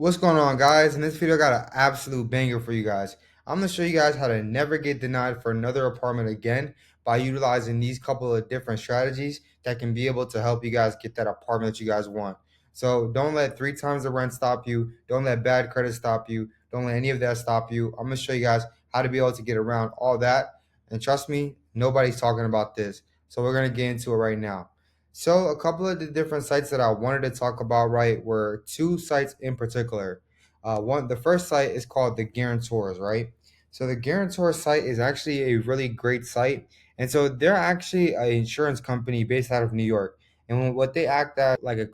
What's going on, guys? In this video, I got an absolute banger for you guys. I'm going to show you guys how to never get denied for another apartment again by utilizing these couple of different strategies that can be able to help you guys get that apartment that you guys want. So don't let 3 times the rent stop you. Don't let bad credit stop you. Don't let any of that stop you. I'm going to show you guys how to be able to get around all that. And trust me, nobody's talking about this. So we're going to get into it right now. So a couple of the different sites that I wanted to talk about, right, were two sites in particular. The first site is called the Guarantors, right? So the Guarantor site is actually a really great site, and so they're actually an insurance company based out of New York. And what they act at like a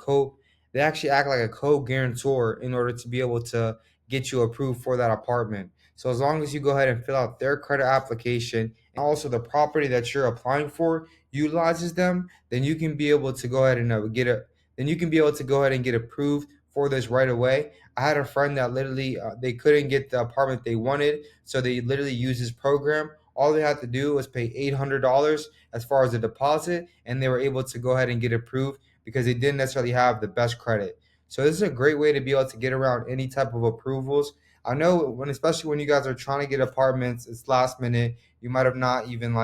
they actually act like a co-guarantor in order to be able to get you approved for that apartment. So as long as you go ahead and fill out their credit application, and also the property that you're applying for utilizes them, then you can be able to go ahead and then you can be able to go ahead and get approved for this right away. I had a friend that literally they couldn't get the apartment they wanted, so they literally used this program. All they had to do was pay $800 as far as the deposit, and they were able to go ahead and get approved because they didn't necessarily have the best credit. So this is a great way to be able to get around any type of approvals. I know especially when you guys are trying to get apartments, it's last minute. You might have not even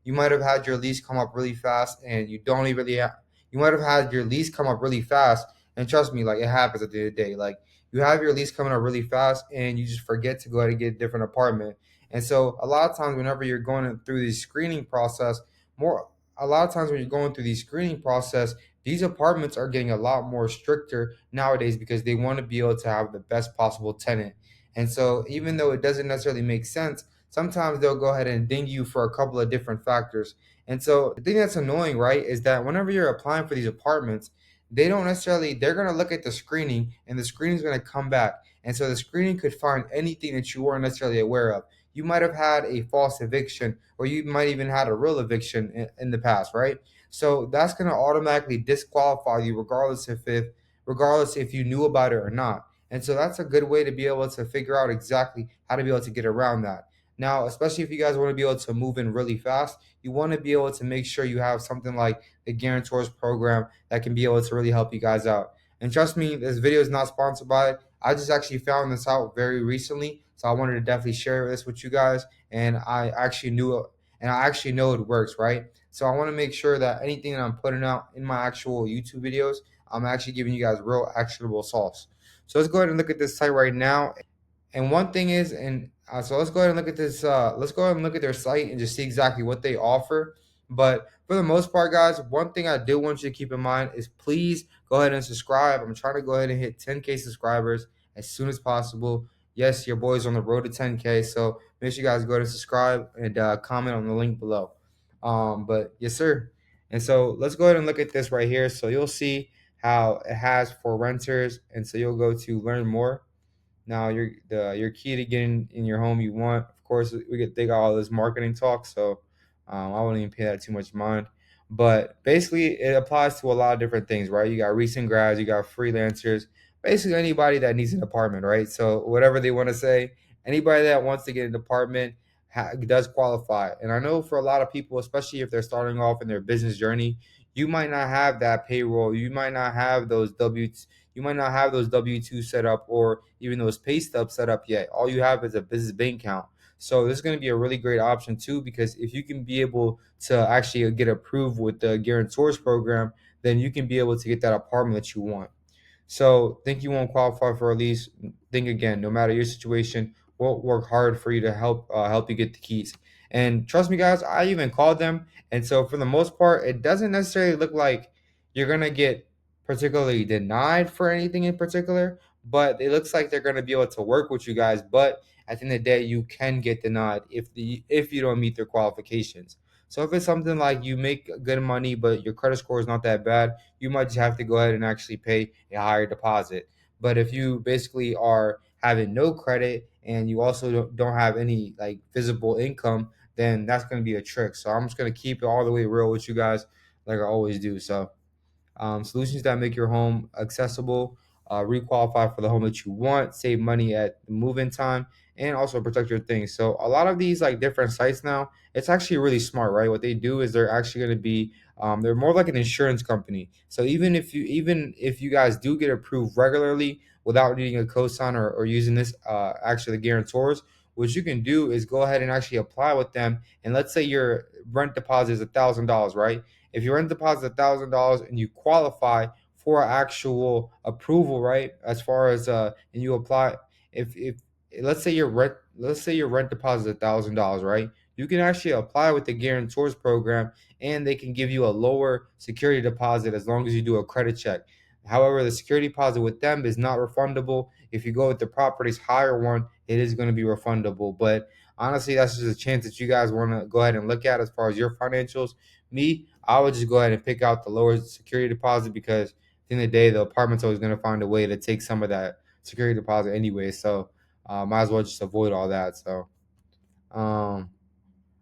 you might have had your lease come up really fast, and you don't even really you might have had your lease come up really fast, and trust me, like it happens at the end of the day. Like you have your lease coming up really fast, and you just forget to go ahead and get a different apartment. And so a lot of times, whenever you're going through the screening process, more a lot of times when you're going through the screening process, these apartments are getting a lot more stricter nowadays because they want to be able to have the best possible tenant. And so even though it doesn't necessarily make sense, sometimes they'll go ahead and ding you for a couple of different factors. And so the thing that's annoying, right, is that whenever you're applying for these apartments, they don't necessarily, they're going to look at the screening, and the screening is going to come back. And so the screening could find anything that you weren't necessarily aware of. You might have had a false eviction, or you might even had a real eviction in the past, right? So that's going to automatically disqualify you regardless if you knew about it or not. And so that's a good way to be able to figure out exactly how to be able to get around that. Now, especially if you guys want to be able to move in really fast, you want to be able to make sure you have something like the Guarantors program that can be able to really help you guys out. And trust me, this video is not sponsored by it. I just actually found this out very recently, so I wanted to definitely share this with you guys. And I actually know it works, right? So I want to make sure that anything that I'm putting out in my actual YouTube videos, I'm actually giving you guys real actionable sauce. So let's go ahead and look at this site right now. And one thing is, and so let's go ahead and look at this. Let's go ahead and look at their site and just see exactly what they offer. But for the most part, guys, one thing I do want you to keep in mind is please go ahead and subscribe. I'm trying to go ahead and hit 10K subscribers as soon as possible. Yes, your boy's on the road to 10K. So make sure you guys go ahead and subscribe and comment on the link below. But yes, sir. And so let's go ahead and look at this right here. So you'll see how it has for renters. And so you'll go to learn more. Now your key to getting in your home you want. Of course, they got all this marketing talk, so I wouldn't even pay that too much mind. But basically, it applies to a lot of different things, right? You got recent grads, you got freelancers, basically anybody that needs an apartment, right? So whatever they want to say, anybody that wants to get an apartment does qualify. And I know for a lot of people, especially if they're starting off in their business journey, you might not have that payroll, you might not have those W-2 set up or even those pay stubs set up yet. All you have is a business bank account. So this is going to be a really great option too, because if you can be able to actually get approved with the Guarantors program, then you can be able to get that apartment that you want. So think you won't qualify for a lease? Think again. No matter your situation, we'll work hard for you to help you get the keys. And trust me, guys, I even called them, and so for the most part, it doesn't necessarily look like you're gonna get particularly denied for anything in particular, but it looks like they're gonna be able to work with you guys. But at the end of the day, you can get denied if you don't meet their qualifications. So if it's something like you make good money, but your credit score is not that bad, you might just have to go ahead and actually pay a higher deposit. But if you basically are having no credit and you also don't have any like visible income, then that's going to be a trick. So I'm just going to keep it all the way real with you guys, like I always do. So solutions that make your home accessible, requalify for the home that you want, save money at the move-in time, and also protect your things. So a lot of these like different sites now, it's actually really smart, right? What they do is they're actually going to be they're more like an insurance company. So even if you guys do get approved regularly, without needing a cosign or using this actually the guarantors. What you can do is go ahead and actually apply with them. And let's say your rent deposit is $1,000, right? If your rent deposit is $1,000 and you qualify for actual approval, right? As far as and you apply, if let's say your rent deposit is $1,000, right? You can actually apply with the guarantors program, and they can give you a lower security deposit as long as you do a credit check. However, the security deposit with them is not refundable. If you go with the property's higher one, it is going to be refundable. But honestly, that's just a chance that you guys want to go ahead and look at as far as your financials. Me, I would just go ahead and pick out the lower security deposit because at the end of the day, the apartment's always going to find a way to take some of that security deposit anyway. So might as well just avoid all that. So all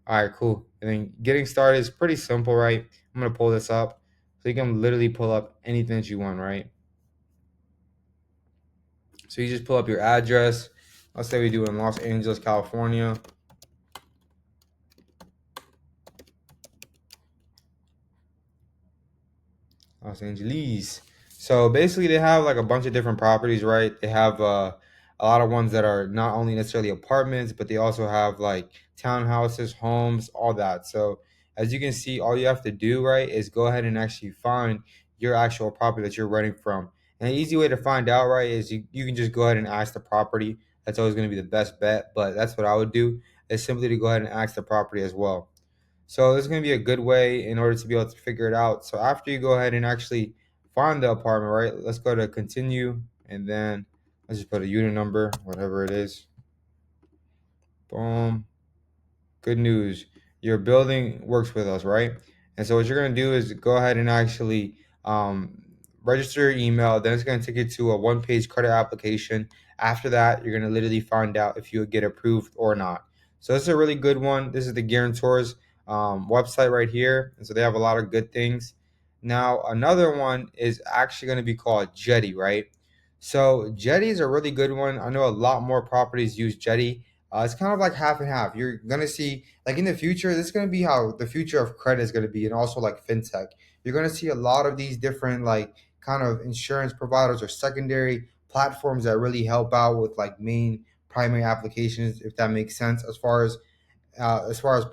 right, cool. And then getting started is pretty simple, right? I'm gonna pull this up. So you can literally pull up anything that you want, right? So you just pull up your address. Let's say we do in Los Angeles, California. Los Angeles. So basically, they have like a bunch of different properties, right? They have a lot of ones that are not only necessarily apartments, but they also have like townhouses, homes, all that. So as you can see, all you have to do, right, is go ahead and actually find your actual property that you're renting from. And an easy way to find out, right, is you can just go ahead and ask the property. That's always going to be the best bet, but that's what I would do, is simply to go ahead and ask the property as well. So this is going to be a good way in order to be able to figure it out. So after you go ahead and actually find the apartment, right? Let's go to continue, and then let's just put a unit number, whatever it is. Boom. Good news. Your building works with us, right? And so what you're going to do is go ahead and actually register your email. Then it's going to take you to a one-page credit application. After that, you're going to literally find out if you get approved or not. So this is a really good one. This is the Guarantors website right here. And so they have a lot of good things. Now, another one is actually going to be called Jetty, right? So Jetty is a really good one. I know a lot more properties use Jetty. It's kind of like half and half. You're gonna see, like in the future, this is gonna be how the future of credit is gonna be, and also like fintech. You're gonna see a lot of these different like kind of insurance providers or secondary platforms that really help out with like main primary applications, if that makes sense. As far as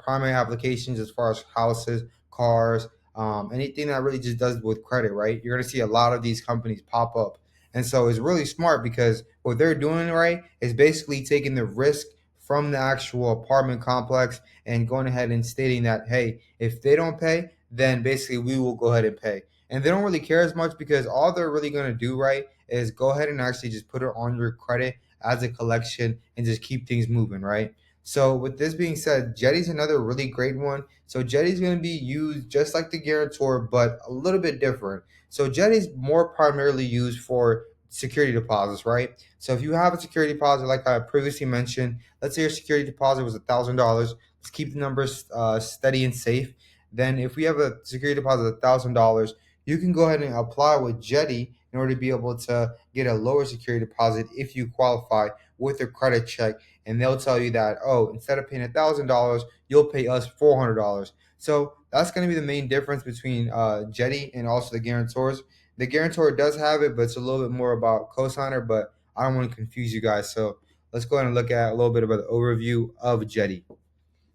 primary applications, as far as houses, cars, anything that really just does with credit, right? You're gonna see a lot of these companies pop up, and so it's really smart because what they're doing, right, is basically taking the risk from the actual apartment complex and going ahead and stating that, hey, if they don't pay, then basically we will go ahead and pay. And they don't really care as much because all they're really going to do, right, is go ahead and actually just put it on your credit as a collection and just keep things moving, right? So with this being said, Jetty's another really great one. So Jetty's going to be used just like the Guarantor, but a little bit different. So Jetty's more primarily used for security deposits, right? So if you have a security deposit, like I previously mentioned, let's say your security deposit was $1,000. Let's keep the numbers steady and safe. Then if we have a security deposit of $1,000, you can go ahead and apply with Jetty in order to be able to get a lower security deposit if you qualify with a credit check, and they'll tell you that, oh, instead of paying $1,000, you'll pay us $400. So that's going to be the main difference between Jetty and also the guarantors. The guarantor does have it, but it's a little bit more about cosigner. But I don't want to confuse you guys, so let's go ahead and look at a little bit about the overview of Jetty.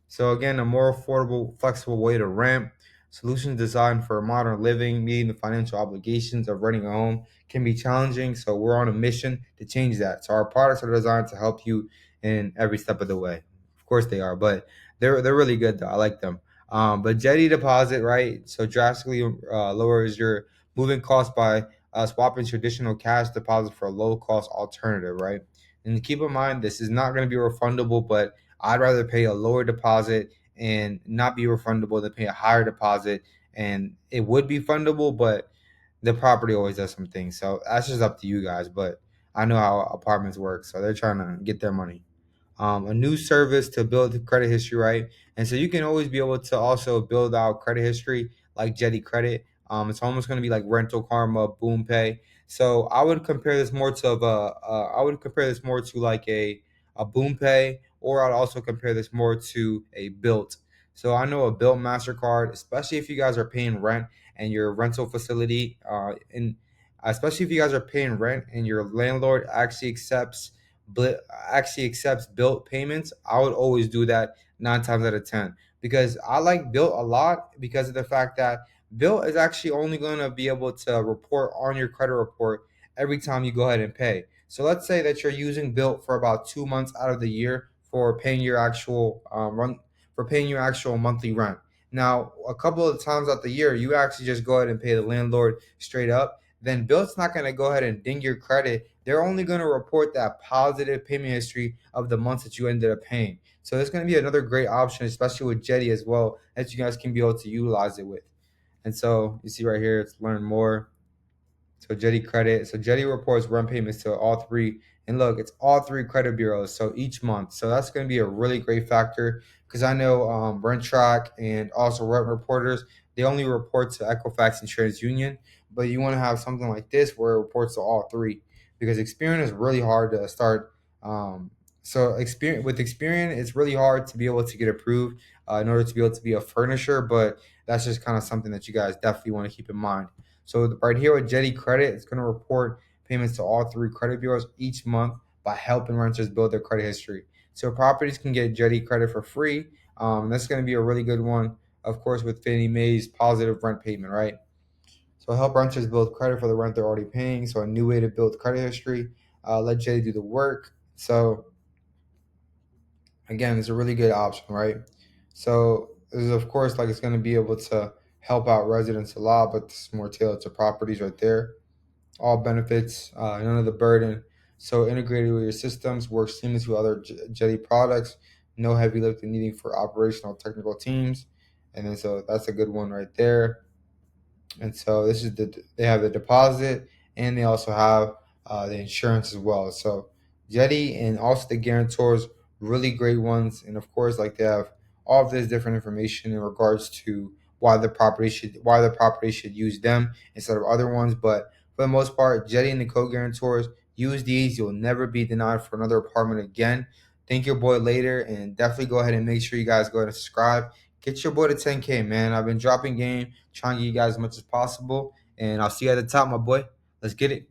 So again, a more affordable, flexible way to rent. Solutions designed for modern living, meeting the financial obligations of renting a home can be challenging. So we're on a mission to change that. So our products are designed to help you in every step of the way. Of course they are, but they're really good though. I like them. But Jetty Deposit, right? So drastically lowers your moving costs by swapping traditional cash deposit for a low cost alternative, right? And keep in mind, this is not going to be refundable, but I'd rather pay a lower deposit and not be refundable than pay a higher deposit and it would be fundable, but the property always does some things. So that's just up to you guys. But I know how apartments work, so they're trying to get their money. A new service to build credit history, right? And so you can always be able to also build out credit history like Jetty Credit. It's almost going to be like Rental Karma, Boom Pay. So I would compare this more to I would compare this more to like a Boom Pay, or I'd also compare this more to a Built. So I know a Built Mastercard, especially if you guys are paying rent and your rental facility, and especially if you guys are paying rent and your landlord actually accepts built payments. I would always do that 9 times out of 10, because I like built a lot because of the fact that built is actually only going to be able to report on your credit report every time you go ahead and pay. So let's say that you're using built for about 2 months out of the year for paying your actual run for paying your actual monthly rent. Now, a couple of times out the year, you actually just go ahead and pay the landlord straight up. Then Built's not going to go ahead and ding your credit. They're only going to report that positive payment history of the months that you ended up paying. So it's going to be another great option, especially with Jetty as well, that you guys can be able to utilize it with. And so you see right here, it's learn more. So Jetty credit. So Jetty reports rent payments to all three. And look, it's all three credit bureaus. So each month. So that's going to be a really great factor, because I know Rent Track and also Rent Reporters, they only report to Equifax and TransUnion. But you want to have something like this where it reports to all three, because Experian is really hard to start. So Experian, it's really hard to be able to get approved in order to be able to be a furnisher. But that's just kind of something that you guys definitely want to keep in mind. So right here with Jetty Credit, it's going to report payments to all three credit bureaus each month by helping renters build their credit history. So properties can get Jetty Credit for free. That's going to be a really good one, of course, with Fannie Mae's positive rent payment, right? So help renters build credit for the rent they're already paying. So a new way to build credit history. Let Jetty do the work. So again, it's a really good option, right? So this is, of course, like it's going to be able to help out residents a lot, but it's more tailored to properties right there. All benefits, none of the burden. So integrated with your systems, works seamlessly with other Jetty products. No heavy lifting needing for operational technical teams. And then so that's a good one right there. And so this is they have the deposit, and they also have the insurance as well. So Jetty and also the guarantors, really great ones. And of course, like they have all of this different information in regards to why the property should use them instead of other ones. But for the most part, Jetty and the co-guarantors, use these. You'll never be denied for another apartment again. Thank your boy later, and definitely go ahead and make sure you guys go ahead and subscribe. Get your boy to 10K, man. I've been dropping game, trying to get you guys as much as possible. And I'll see you at the top, my boy. Let's get it.